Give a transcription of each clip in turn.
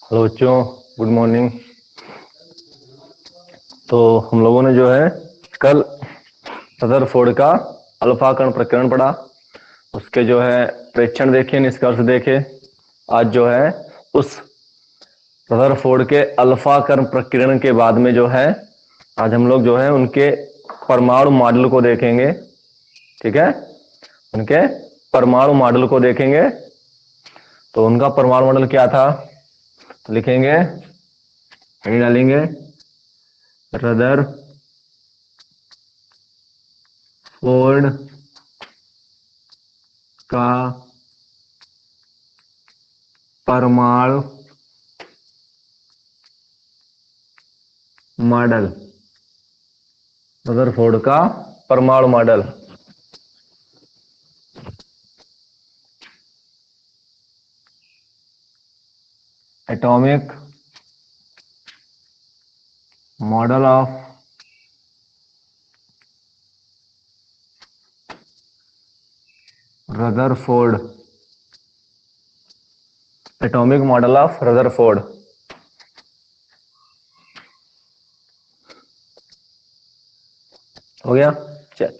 Hello बच्चों, good morning. तो हम लोगों ने जो है कल रदरफोर्ड का अल्फा कण प्रकरण पढ़ा, उसके जो है प्रेक्षण देखे, निष्कर्ष देखे। आज जो है उस रदरफोर्ड के अल्फा कण प्रकरण के बाद में जो है आज हम लोग जो है उनके परमाणु मॉडल को देखेंगे। ठीक है, उनके परमाणु मॉडल को देखेंगे। तो उनका परमाणु मॉडल क्या था, तो लिखेंगे, यही डालेंगे रदरफोर्ड का परमाणु मॉडल। रदरफोर्ड का परमाणु model. Atomic model of Rutherford. Atomic model of Rutherford. हो गया। चल,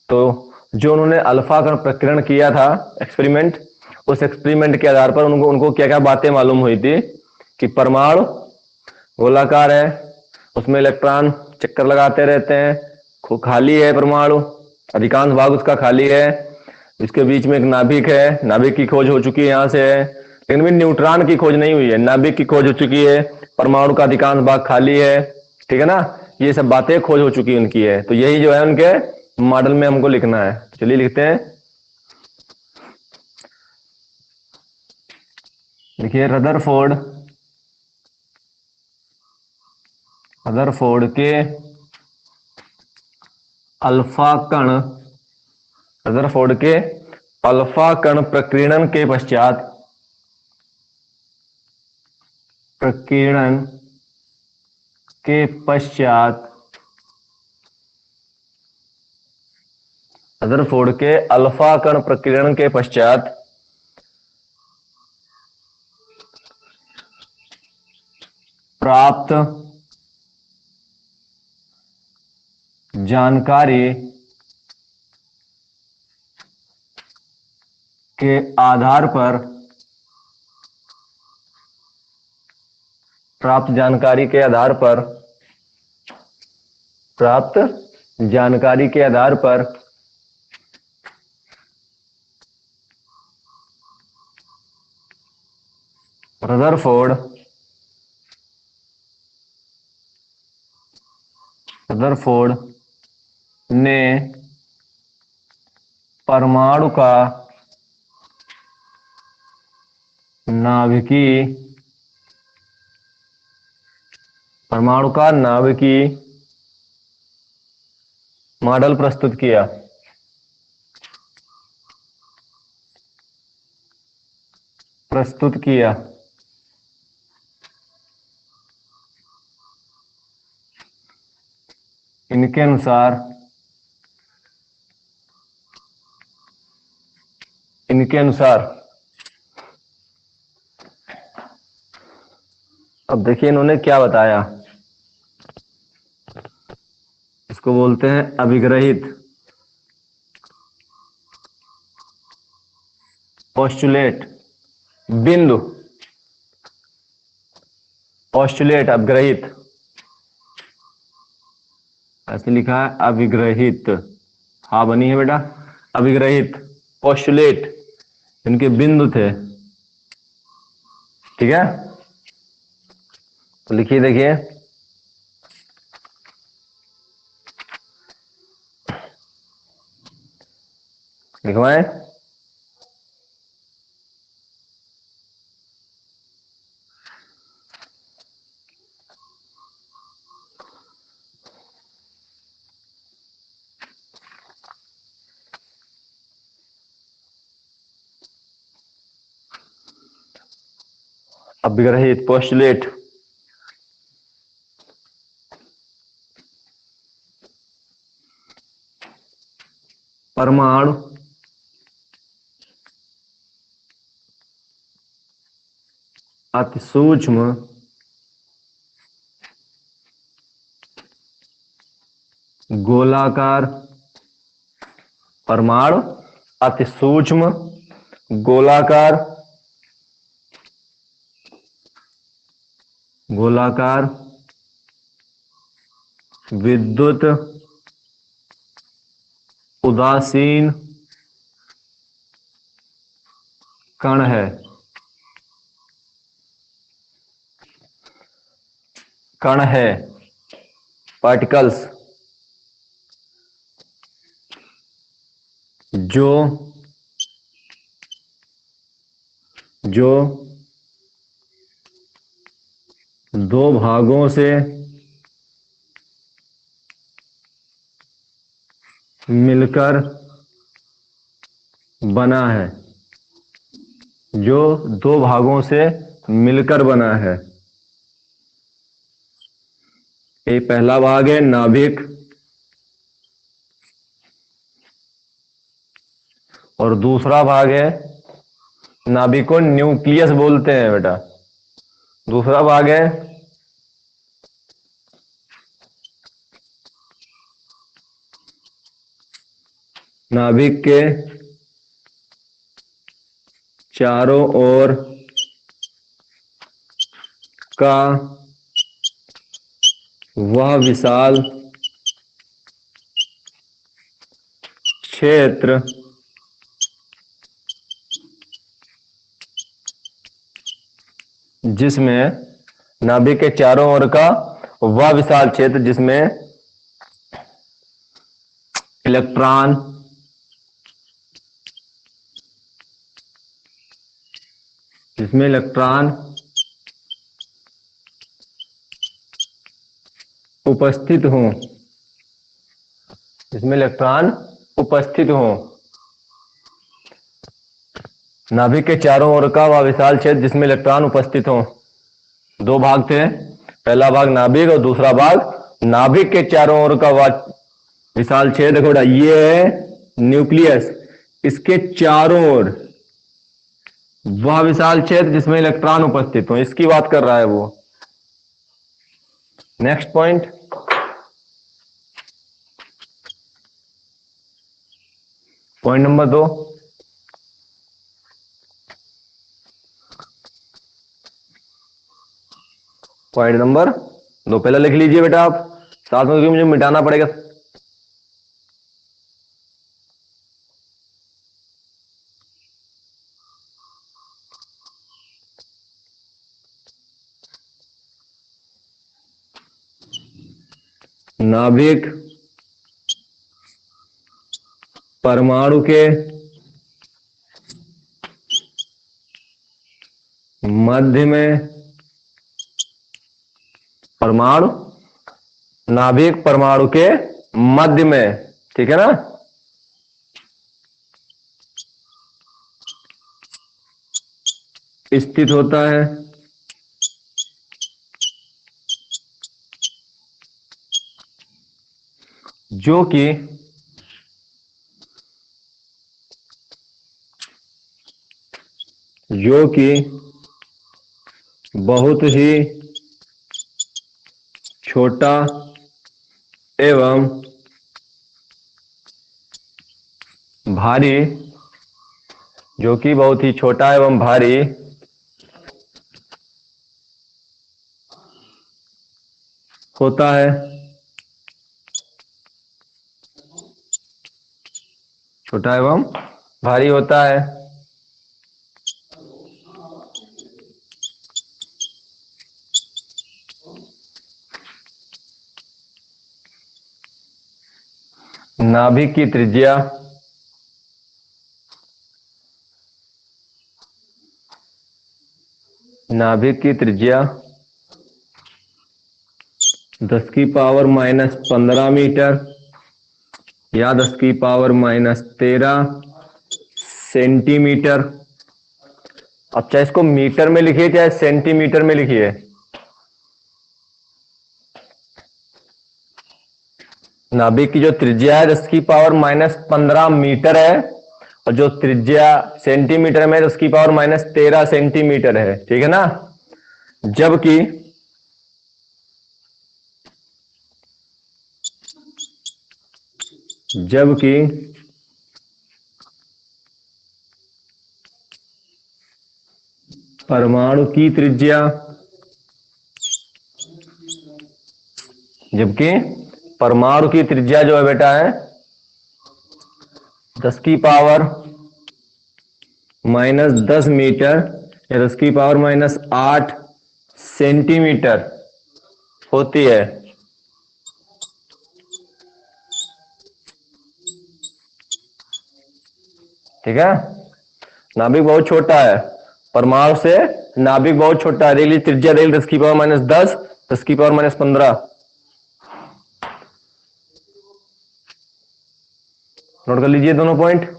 तो जो उन्होंने अल्फा का प्रकरण किया था, एक्सपेरिमेंट, उस एक्सपेरिमेंट के आधार पर उनको उनको क्या क्या बातें मालूम हुई थी कि परमाणु गोलाकार है, उसमें इलेक्ट्रॉन चक्कर लगाते रहते हैं, खाली है परमाणु, अधिकांश भाग उसका खाली है। इसके बीच में एक नाभिक है, नाभिक की खोज हो चुकी है यहाँ से है, लेकिन भी न्यूट्रॉन की खोज नहीं हुई है। नाभिक की खोज हो चुकी है, परमाणु का अधिकांश भाग खाली है। ठीक है ना, ये सब बातें खोज हो चुकी उनकी है। तो यही जो है उनके मॉडल में हमको लिखना है। चलिए लिखते हैं। देखिए, रदरफोर्ड रदरफोर्ड के अल्फा कण, रदरफोर्ड के अल्फा कण प्रकीर्णन के पश्चात, प्रकीर्णन के पश्चात रदरफोर्ड के अल्फा कण प्रकीर्णन के पश्चात प्राप्त जानकारी के आधार पर, प्राप्त जानकारी के आधार पर, प्राप्त जानकारी के आधार पर रदरफोर्ड रदरफोर्ड ने परमाणु का नाभिकीय, परमाणु का नाभिकीय मॉडल प्रस्तुत किया। प्रस्तुत किया इनके अनुसार, इनके अनुसार अब देखिए इन्होंने क्या बताया। इसको बोलते हैं अभिग्रहित, पोस्टुलेट, बिंदु, पोस्टुलेट, अभिग्रहित, ऐसे लिखा है अभिग्रहित, हाँ बनी है बेटा, अभिग्रहित, पोस्टुलेट, इनके बिंदु थे। ठीक है, तो लिखिए, देखिए, लिखवाएं। अभिग्रहित, पोस्टुलेट, परमाणु अति सूक्ष्म गोलाकार परमाणु, अति सूक्ष्म गोलाकार विद्युत उदासीन कण है। कण है, पार्टिकल्स, जो दो भागों से मिलकर बना है। जो दो भागों से मिलकर बना है। ये पहला भाग है नाभिक, और दूसरा भाग है, नाभिक को न्यूक्लियस बोलते हैं बेटा। दूसरा भाग है नाभिक के चारों ओर का वह विशाल क्षेत्र जिसमें, नाभिक के चारों ओर का वह विशाल क्षेत्र जिसमें इलेक्ट्रॉन उपस्थित हों, जिसमें इलेक्ट्रॉन उपस्थित हों। नाभिक के चारों ओर का वह विशाल क्षेत्र जिसमें इलेक्ट्रॉन उपस्थित हों। दो भाग थे, पहला भाग नाभिक और दूसरा भाग नाभिक के चारों ओर का वह विशाल क्षेत्र। देखो बेटा, ये है न्यूक्लियस, इसके चारों ओर वह विशाल क्षेत्र जिसमें इलेक्ट्रॉन उपस्थित हो, इसकी बात कर रहा है वो। Next point, point number 2, point number 2 पहले लिख लीजिए बेटा आप साथ में, मुझे मिटाना पड़ेगा। नाभिक परमाणु के मध्य में, नाभिक परमाणु के मध्य में, ठीक है ना, स्थित होता है। जो कि बहुत ही छोटा एवं भारी, जो कि बहुत ही छोटा एवं भारी होता है। छोटा एवं भारी होता है। नाभिक की त्रिज्या नाभिक की त्रिज्या 10⁻⁻15 मीटर या 10⁻⁻13 सेंटीमीटर। अब चाहे इसको मीटर में लिखिए चाहे सेंटीमीटर में लिखिए, नाभिक की जो त्रिज्या है 10⁻⁻15 मीटर है, और जो त्रिज्या सेंटीमीटर में 10⁻⁻13 सेंटीमीटर है, ठीक है ना। जबकि जबकि परमाणु की त्रिज्या जबकि परमाणु की त्रिज्या जो है बेटा है 10⁻⁻10 मीटर या 10⁻⁻8 सेंटीमीटर होती है। ठीक है, नाभिक बहुत छोटा है, परमाणु से नाभिक बहुत छोटा है। देख लीजिए त्रिज्या देख 10⁻⁻10 10⁻⁻15। नोट कर लीजिए दोनों पॉइंट।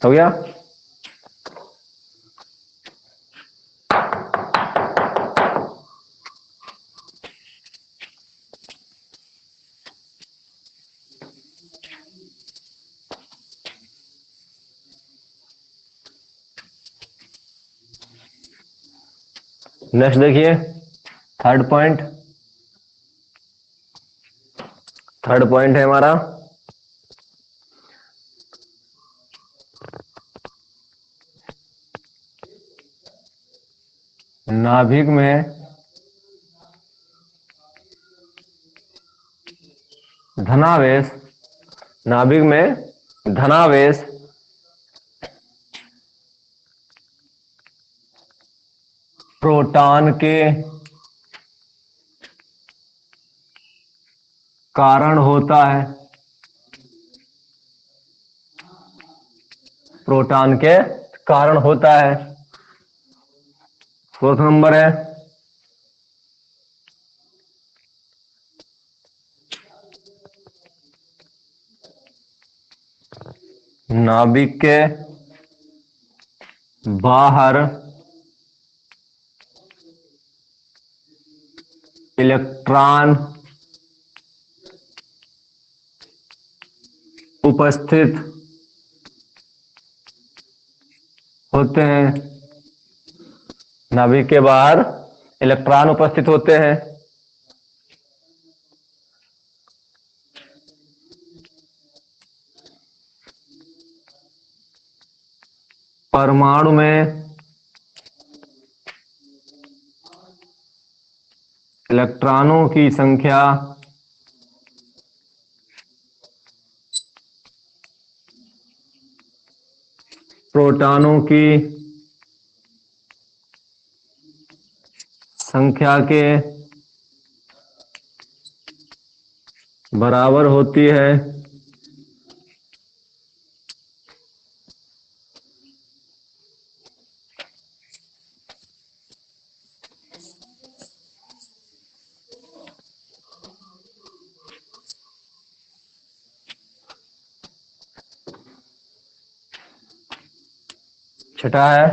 हो गया। नेक्स्ट देखिए थर्ड पॉइंट। थर्ड पॉइंट है हमारा नाभिक में धनावेश। नाभिक में धनावेश प्रोटॉन के कारण होता है। प्रोटॉन के कारण होता है। फोर्थ नंबर है नाभिक के बाहर इलेक्ट्रॉन उपस्थित होते हैं। नाभिक के बाहर इलेक्ट्रॉन उपस्थित होते हैं। परमाणु में इलेक्ट्रॉनों की संख्या प्रोटॉनों की संख्या के बराबर होती है। छठा है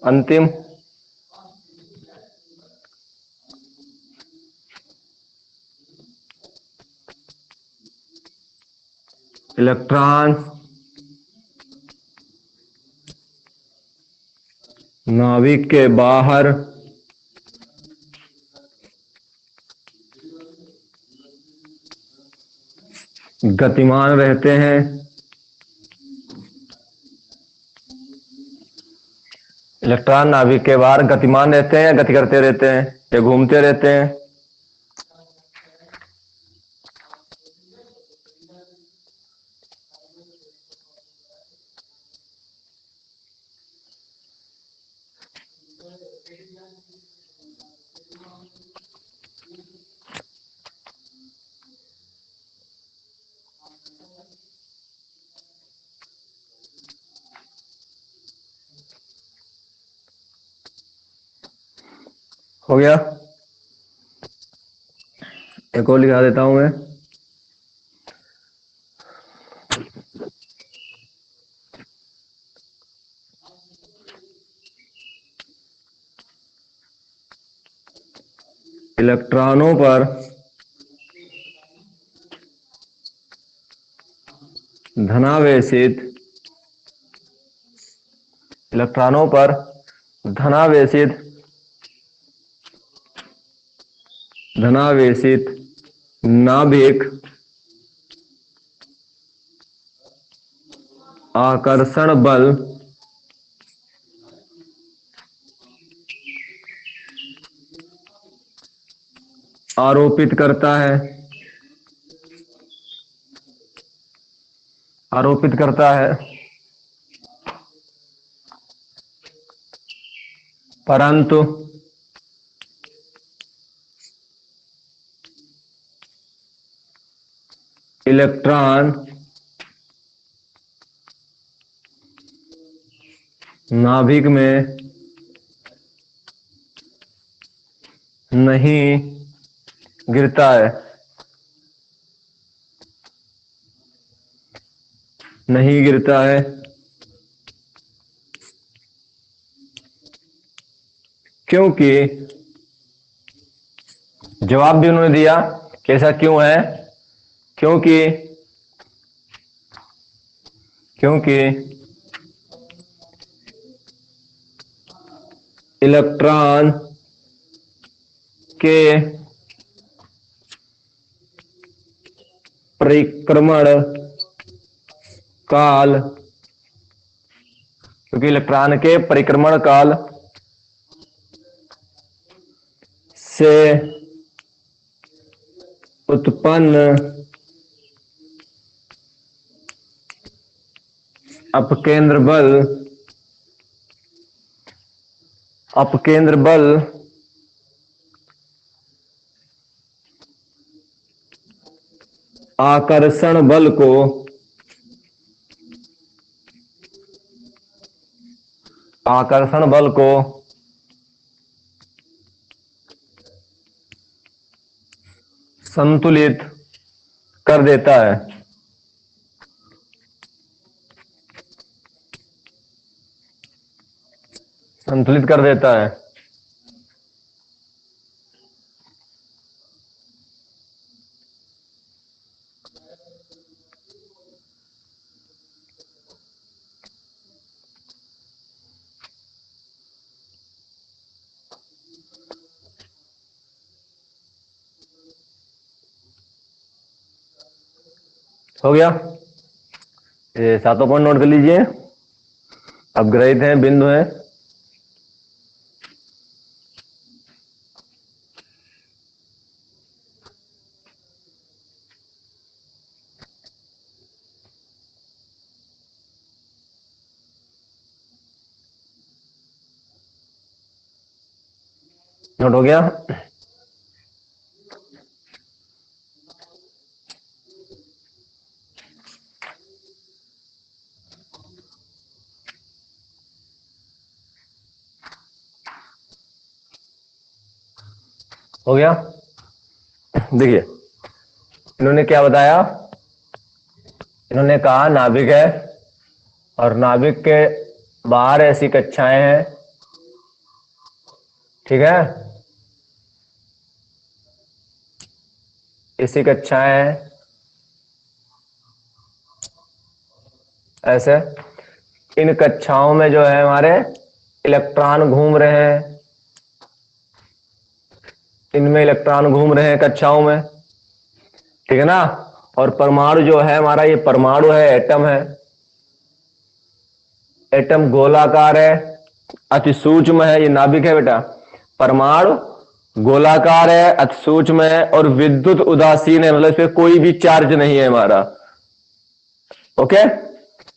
अंतिम इलेक्ट्रॉन नाभिक के बाहर गतिमान रहते हैं। इलेक्ट्रॉन नाभिक के बाहर गतिमान रहते हैं या गति करते रहते हैं या घूमते रहते हैं। हो गया। एक और लिखा देता हूं मैं। इलेक्ट्रॉनों पर धनावेशित इलेक्ट्रॉनों पर धनावेशित नाभिक आकर्षण बल आरोपित करता है परंतु इलेक्ट्रॉन नाभिक में नहीं गिरता है, क्योंकि जवाब भी उन्होंने दिया कि ऐसा क्यों है, क्योंकि इलेक्ट्रॉन के परिक्रमण काल से उत्पन्न अपकेंद्र बल आकर्षण बल को संतुलित कर देता है। हो गया, ये सातों पॉइंट नोट कर लीजिए। अब ग्रहित हैं, बिंदु हैं। नोट हो गया। हो गया। देखिए इन्होंने क्या बताया, इन्होंने कहा नाभिक है और नाभिक के बाहर ऐसी कक्षाएं हैं, ठीक है, ऐसी कक्षाएं हैं ऐसे। इन कक्षाओं में जो है हमारे इलेक्ट्रॉन घूम रहे हैं, इनमें इलेक्ट्रॉन घूम रहे हैं कक्षाओं में, ठीक है ना। और परमाणु जो है हमारा, ये परमाणु है, एटम है, एटम गोलाकार है, अति सूक्ष्म है, ये नाभिक है बेटा। परमाणु गोलाकार है, अति सूक्ष्म है और विद्युत उदासीन है, मतलब इस पे कोई भी चार्ज नहीं है हमारा। ओके,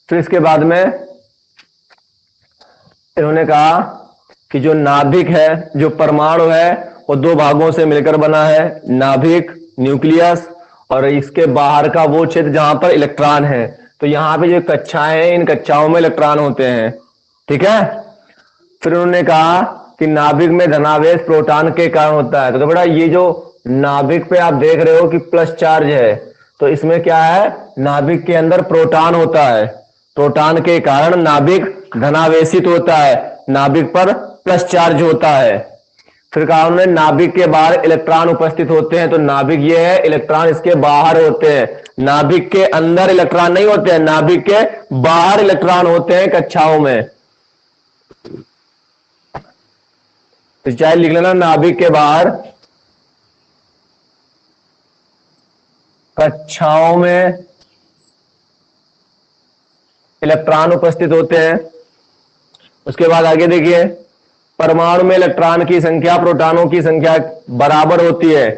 फिर इसके बाद में इन्होंने कहा कि जो नाभिक है, जो परमाणु है, वो दो भागों से मिलकर बना है, नाभिक न्यूक्लियस, और इसके बाहर का वो क्षेत्र जहां पर इलेक्ट्रॉन है। तो यहां पे जो कक्षाएं हैं, इन कक्षाओं में इलेक्ट्रॉन होते हैं, ठीक है। फिर उन्होंने कहा कि नाभिक में धनावेश प्रोटॉन के कारण होता है। तो बेटा ये जो नाभिक पे आप देख रहे हो कि प्लस चार्ज है, तो इसमें क्या है, नाभिक के अंदर प्रोटॉन होता है, प्रोटॉन के कारण नाभिक धनावेशित होता है, नाभिक पर प्लस चार्ज होता है। फिर कहा उन्होंने नाभिक के बाहर इलेक्ट्रॉन उपस्थित होते हैं, तो नाभिक ये है, इलेक्ट्रॉन इसके बाहर होते हैं। नाभिक के अंदर इलेक्ट्रॉन नहीं होते हैं, नाभिक के बाहर इलेक्ट्रॉन होते हैं कक्षाओं में। तो चाहे लिख लेना नाभिक के बाहर कक्षाओं में इलेक्ट्रॉन उपस्थित होते हैं। उसके बाद आगे देखिए, परमाणु में इलेक्ट्रॉन की संख्या प्रोटॉनों की संख्या बराबर होती है।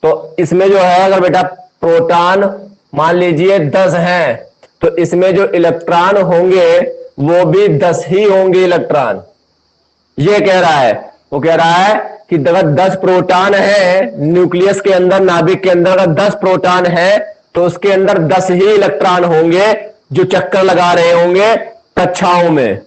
तो इसमें जो है, अगर बेटा प्रोटॉन मान लीजिए 10 हैं, तो इसमें जो इलेक्ट्रॉन होंगे वो भी 10 ही होंगे इलेक्ट्रॉन। ये कह रहा है, वो कह रहा है कि अगर 10 प्रोटॉन है न्यूक्लियस के अंदर, नाभिक के अंदर अगर 10 प्रोटॉन है तो उसके अंदर 10 ही इलेक्ट्रॉन होंगे जो चक्कर लगा रहे होंगे कक्षाओं में।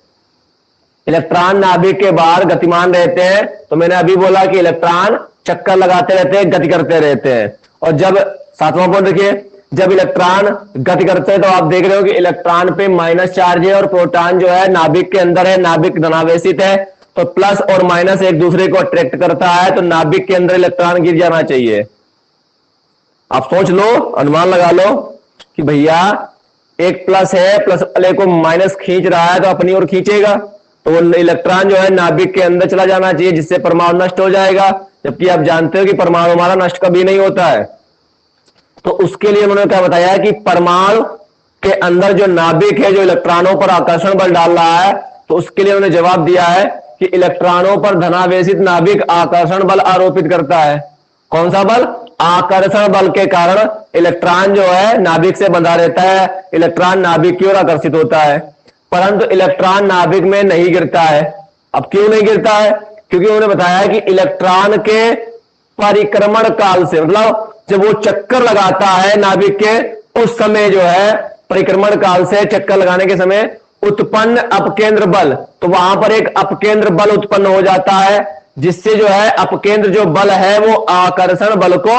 इलेक्ट्रॉन नाभिक के बाहर गतिमान रहते हैं, तो मैंने अभी बोला कि इलेक्ट्रॉन चक्कर लगाते रहते हैं, गति करते रहते हैं। और जब 7वां पॉइंट देखिए, जब इलेक्ट्रॉन गति करते हैं तो आप देख रहे हो कि इलेक्ट्रॉन पे माइनस चार्ज है और प्रोटॉन जो है नाभिक के अंदर है, नाभिक धनावेशित है, तो प्लस और माइनस एक दूसरे को अट्रैक्ट करता है, तो नाभिक के अंदर इलेक्ट्रॉन गिर जाना चाहिए। आप सोच लो, अनुमान लगा लो कि भैया एक प्लस है, प्लस वाले को माइनस खींच रहा है तो अपनी ओर खींचेगा, तो वो इलेक्ट्रॉन जो है नाभिक के अंदर चला जाना चाहिए, जिससे परमाणु नष्ट हो जाएगा। जबकि आप जानते हो कि परमाणु हमारा नष्ट कभी नहीं होता है। तो उसके लिए उन्होंने क्या बताया कि परमाणु के अंदर जो नाभिक है, जो इलेक्ट्रॉनों पर आकर्षण बल डाल रहा है, तो उसके लिए उन्होंने जवाब दिया है कि इलेक्ट्रॉनों पर धनावेशित नाभिक आकर्षण बल आरोपित करता है। कौन सा बल? आकर्षण बल के कारण इलेक्ट्रॉन जो है नाभिक से बंधा रहता है, इलेक्ट्रॉन नाभिक की ओर आकर्षित होता है, परंतु इलेक्ट्रॉन नाभिक में नहीं गिरता है। अब क्यों नहीं गिरता है? क्योंकि उन्होंने बताया कि इलेक्ट्रॉन के परिक्रमण काल से, मतलब जब वो चक्कर लगाता है नाभिक के, उस समय जो है परिक्रमण काल से, चक्कर लगाने के समय उत्पन्न अपकेंद्र बल, तो वहां पर एक अपकेंद्र बल उत्पन्न हो जाता है, जिससे जो है अपकेंद्र जो बल है वो आकर्षण बल को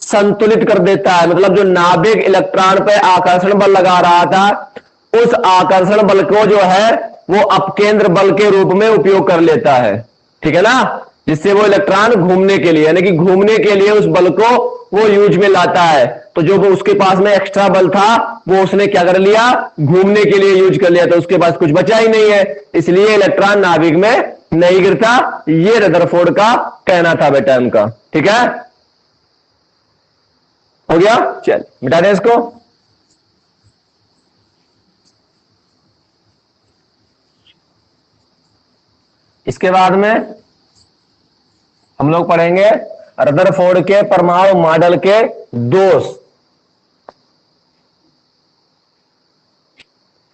संतुलित कर देता है। मतलब जो नाभिक इलेक्ट्रॉन पे आकर्षण बल लगा रहा था, उस आकर्षण बल को जो है वो अपकेंद्र बल के रूप में उपयोग कर लेता है। ठीक है ना? जिससे वो इलेक्ट्रॉन घूमने के लिए, यानी कि घूमने के लिए उस बल को वो यूज में लाता है। तो जो वो उसके पास में एक्स्ट्रा बल था, वो उसने क्या कर लिया? घूमने के लिए यूज कर लिया, तो उसके पास कुछ बचा ही नहीं है, इसलिए इलेक्ट्रॉन नाभिक में नहीं गिरता। ये रदरफोर्ड का कहना था बेटा उनका। ठीक है, हो गया? चल मिटा दें इसको। इसके बाद में हम लोग पढ़ेंगे रदरफोर्ड के परमाणु मॉडल के दोष।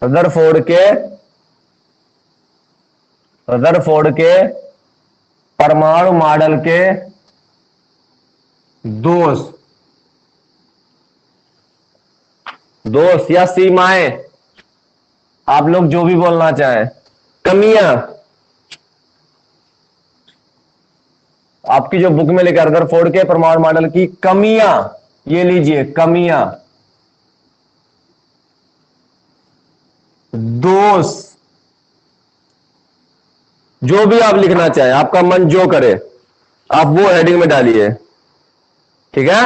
रदरफोर्ड के परमाणु मॉडल के दोष या सीमाएं, आप लोग जो भी बोलना चाहें, कमियां। आपकी जो बुक में लिखा रदरफोर्ड के परमाणु मॉडल की कमियां, ये लीजिए कमियां, दोष, जो भी आप लिखना चाहें, आपका मन जो करे आप वो हेडिंग में डालिए। ठीक है,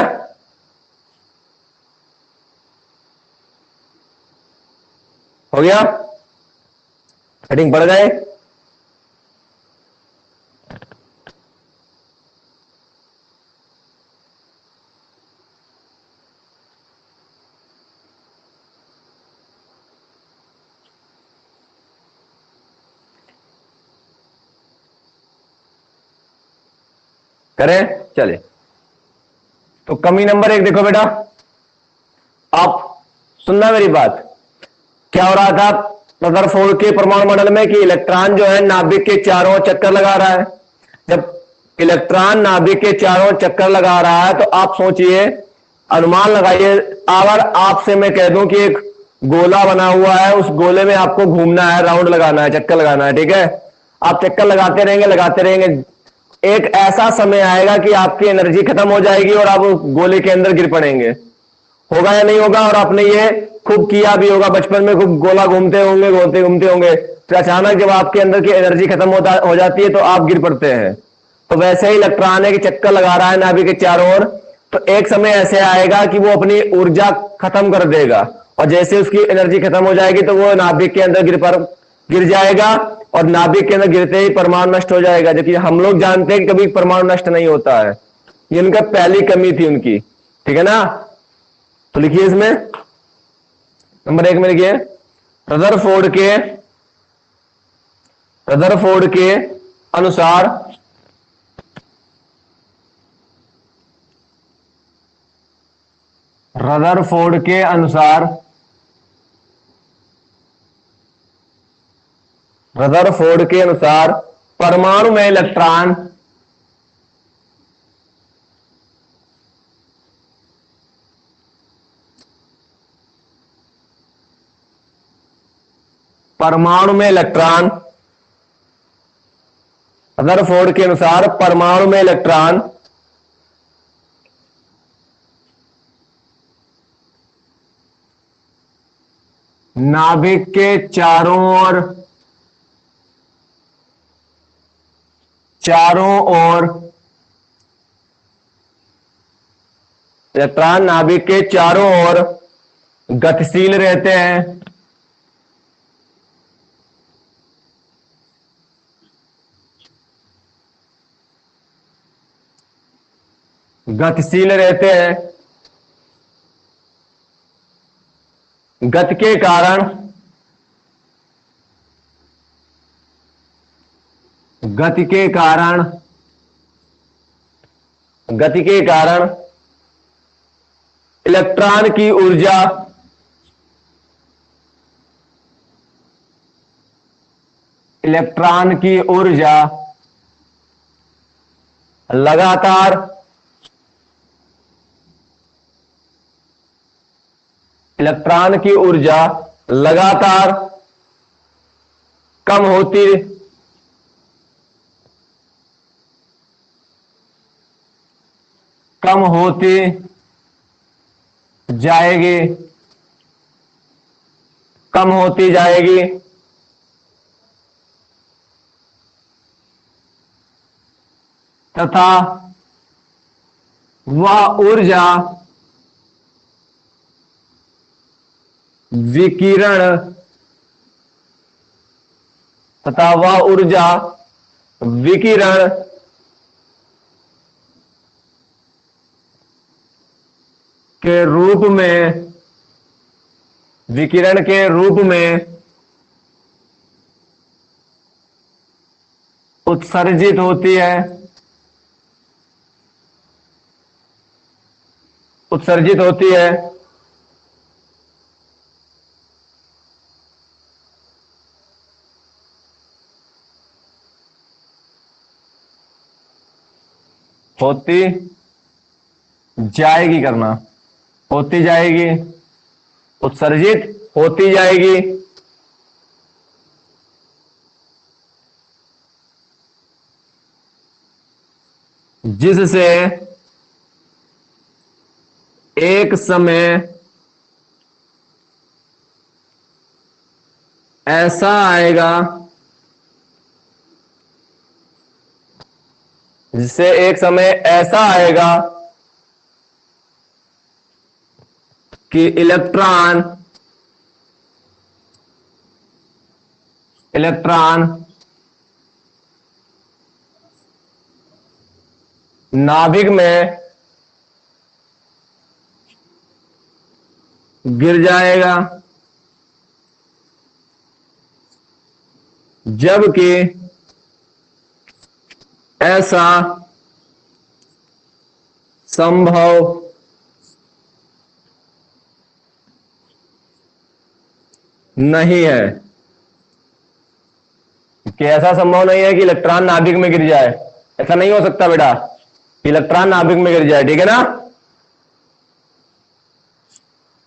हो गया? हेडिंग बढ़ गए? करें? चलिए, तो कमी नंबर 1 देखो बेटा, आप सुनना मेरी बात। क्या हो रहा था रदरफोर्ड के परमाणु मॉडल में कि इलेक्ट्रॉन जो है नाभिक के चारों ओर चक्कर लगा रहा है। जब इलेक्ट्रॉन नाभिक के चारों ओर चक्कर लगा रहा है, तो आप सोचिए, अनुमान लगाइए, अगर आपसे मैं कह दूं कि एक गोला बना हुआ है, उस गोले में आपको घूमना है, राउंड लगाना है, चक्कर लगाना है। ठीक है, आप चक्कर लगाते रहेंगे, एक ऐसा समय आएगा कि आपकी एनर्जी खत्म हो जाएगी और आप गोले के अंदर गिर पड़ेंगे। होगा या नहीं होगा? और आपने ये खूब किया भी होगा, बचपन में खूब गोला घूमते होंगे, फिर अचानक जब आपके अंदर की एनर्जी खत्म हो जाती है तो आप गिर पड़ते हैं। तो वैसे ही इलेक्ट्रॉन है कि चक्कर लगा रहा है नाभिक के चारों ओर, तो एक समय ऐसे आएगा कि वो अपनी ऊर्जा खत्म कर देगा, और जैसे उसकी एनर्जी खत्म हो जाएगी तो वो नाभिक के अंदर गिर जाएगा, और नाभिक के अंदर गिरते ही परमाणु नष्ट हो जाएगा। जबकि हम लोग जानते हैं कि कभी परमाणु नष्ट नहीं होता है। ये उनका पहली कमी थी उनकी, ठीक है ना। तो लिखिए इसमें नंबर 1 में लिखिए, रदरफोर्ड के अनुसार रदरफोर्ड के अनुसार रदरफोर्ड के अनुसार परमाणु में इलेक्ट्रॉन रदरफोर्ड के अनुसार परमाणु में इलेक्ट्रॉन नाभिक के चारों ओर इलेक्ट्रॉन नाभिक के चारों ओर गतिशील रहते हैं। गतिशील रहते हैं, गति के कारण इलेक्ट्रॉन की ऊर्जा लगातार कम होती जाएगी तथा वह ऊर्जा विकिरण के रूप में उत्सर्जित होती है। होती जाएगी, उत्सर्जित होती जाएगी, जिससे एक समय ऐसा आएगा कि इलेक्ट्रॉन नाभिक में गिर जाएगा, जबकि ऐसा संभव नहीं है। कि ऐसा संभव नहीं है कि इलेक्ट्रॉन नाभिक में गिर जाए, ऐसा नहीं हो सकता बेटा, इलेक्ट्रॉन नाभिक में गिर जाए, ठीक है ना।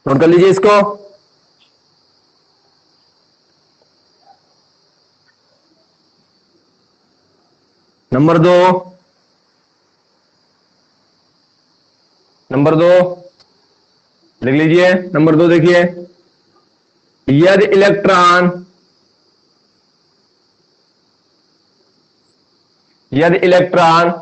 नोट कर लीजिए इसको। नंबर दो लिख लीजिए। नंबर 2 देखिए, यदि इलेक्ट्रॉन यदि इलेक्ट्रॉन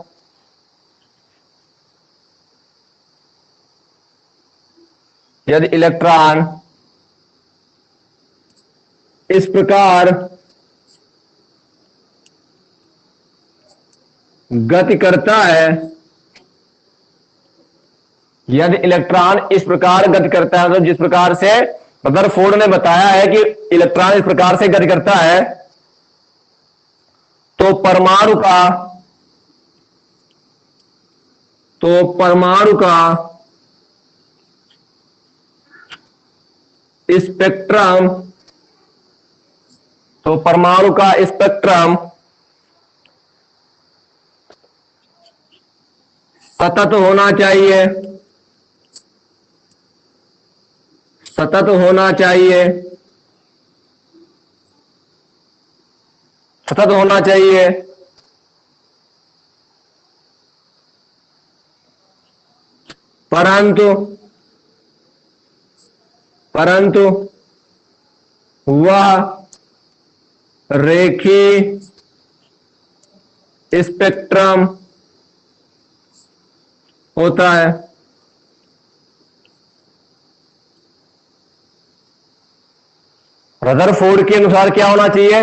इस प्रकार गति करता है, यदि इलेक्ट्रॉन इस प्रकार गति करता है, तो जिस प्रकार से रदरफोर्ड ने बताया है कि इलेक्ट्रॉन इस प्रकार से गति करता है, तो परमाणु का स्पेक्ट्रम सतत होना चाहिए, सतत होना चाहिए, सतत होना चाहिए। परंतु वह रेखीय स्पेक्ट्रम होता है। रदरफोर्ड के अनुसार क्या होना चाहिए?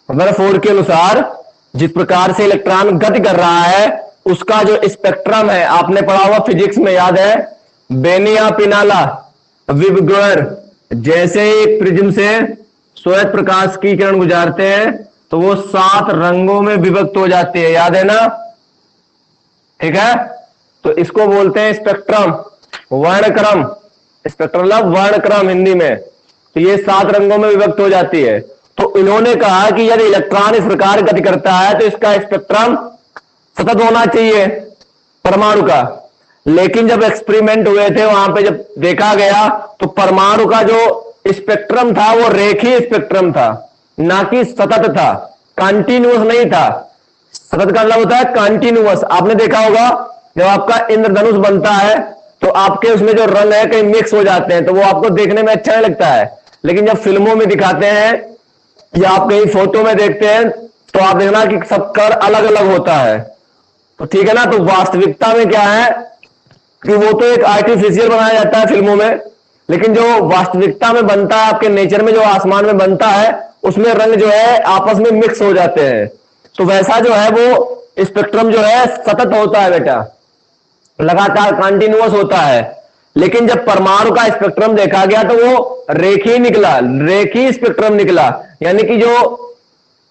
रदरफोर्ड के अनुसार जिस प्रकार से इलेक्ट्रॉन गति कर रहा है उसका जो स्पेक्ट्रम है, आपने पढ़ा हुआ फिजिक्स में, याद है, बेनिया पिनाला विबग्योर, जैसे ही प्रिज्म से श्वेत प्रकाश की किरण गुजारते हैं तो वो 7 रंगों में विभक्त हो जाती है, याद है ना? ठीक है, तो इसको बोलते हैं स्पेक्ट्रम, वर्णक्रम। स्पेक्ट्रम मतलब वर्णक्रम हिंदी में। तो ये 7 रंगों में विभक्त हो जाती है। तो इन्होंने कहा कि यदि इलेक्ट्रॉन इस प्रकार गति करता है तो इसका स्पेक्ट्रम सतत होना चाहिए परमाणु का। लेकिन जब एक्सपेरिमेंट हुए थे वहां पे जब देखा गया तो परमाणु का जो स्पेक्ट्रम था वो रेखीय स्पेक्ट्रम था, ना कि सतत था, कंटिन्यूअस नहीं था। सतत का मतलब होता है कंटिन्यूअस। आपने देखा होगा जब आपका इंद्रधनुष बनता है तो आपके उसमें जो रंग है कहीं मिक्स हो जाते हैं, तो वो आपको देखने में अच्छा नहीं लगता है। लेकिन जब फिल्मों में दिखाते हैं या आप कहीं फोटो में देखते हैं तो आप देखना कि सब कलर अलग अलग होता है। तो ठीक है ना, तो वास्तविकता में क्या है कि वो तो एक आर्टिफिशियल बनाया जाता है फिल्मों में, लेकिन जो वास्तविकता में बनता है, आपके नेचर में जो आसमान में बनता है, उसमें रंग जो है आपस में मिक्स हो जाते हैं। तो वैसा जो है वो स्पेक्ट्रम जो है सतत होता है बेटा, लगातार कंटिन्यूअस होता है। लेकिन जब परमाणु का स्पेक्ट्रम देखा गया तो वो रेखीय निकला, रेखीय स्पेक्ट्रम निकला। यानी कि जो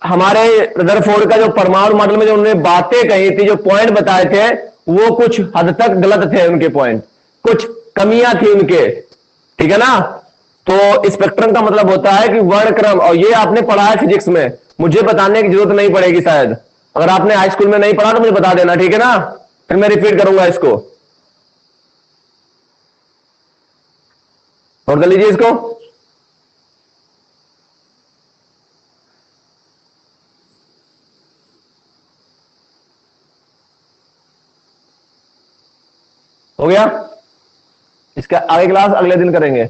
हमारे रदरफोर्ड का जो परमाणु मॉडल में जो उन्होंने बातें कही थी, जो पॉइंट बताए थे, वो कुछ हद तक गलत थे, उनके पॉइंट कुछ कमियां थी उनके। ठीक है ना? तो स्पेक्ट्रम का मतलब होता है कि वर्णक्रम, और ये आपने पढ़ा है फिजिक्स में, मुझे बताने की जरूरत नहीं पड़ेगी शायद। अगर आपने हाई स्कूल में नहीं पढ़ा तो मुझे बता देना, ठीक है ना? फिर मैं रिपीट करूंगा इसको। और कर लीजिए इसको। हो गया? इसका आगे क्लास अगले दिन करेंगे।